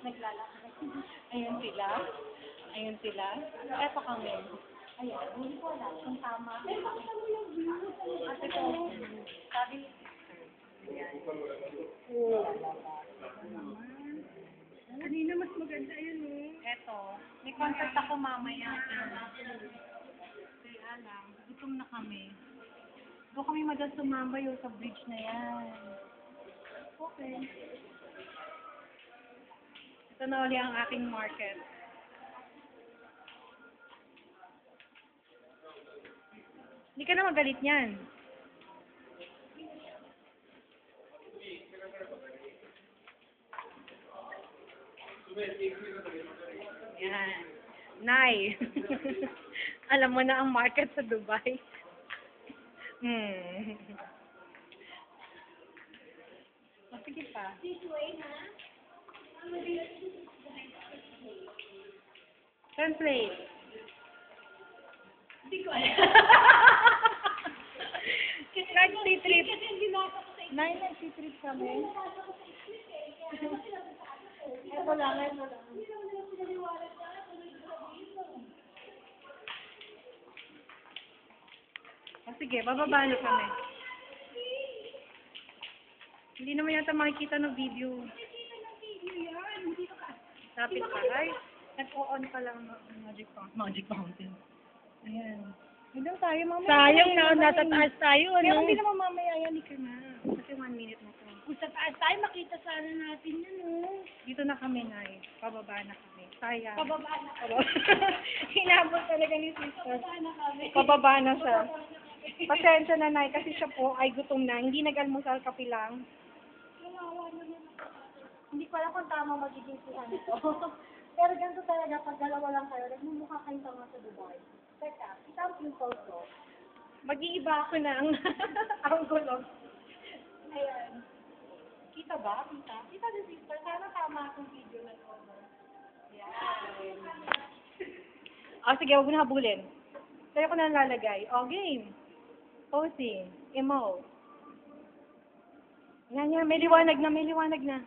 naglalakad. Ayun sila. Ayun sila. Eto kami. Ayan, hindi ko alam kung tama. Ate ko, sabi ni Kanina mas maganda yun, eh. eto, may contact ako mamaya. Kaya lang, gutom na kami. Doon kami madalas sumambay sa bridge na yan. Okay. Ito na uli ang aking market. Hindi ka na magalit niyan. Yan. Nay. Alam mo na ang market sa Dubai. O, sige pa. Translate. Hindi ko alam. Nag-trip. Nay, nag-trip kami. Ito lang, ito lang. O, sige, bababa na kami. Hindi naman yata makikita ng video. Lapit pa. Ay, nag-on pa lang ng Magic Fountain. Ayan. Hindi tayo mamaya. Sayang na, nasa taas tayo, Pero ano? hindi naman mamaya yan, ka na. Kasi 1 minute na to. Kung sa taas tayo, makita sana natin yun, oh. Dito na kami, Nay. Pababa na kami. Sayang. Pababa na kami. Hinabot talaga ni sister. Pababa na kami. Pababa na siya. Pasensya na, Nay, kasi siya po ay gutom na. Hindi nag-almusal kape lang. Hindi ko alam kung tama magiging siya nito. Pero ganito talaga, pag dalawa lang kayo, nagmumukha kayong tanga sa Dubai. Teka, isang impulse ko. Mag-iiba ako ng ang gulog. Ayan. Kita ba? Kita? Kita ni sister. Sana tama akong video na ito. Ayan. Sige, huwag mo na habulin. Sa'yo ko na lalagay. Game. Posing. Emo. Yan, may liwanag na, may liwanag na.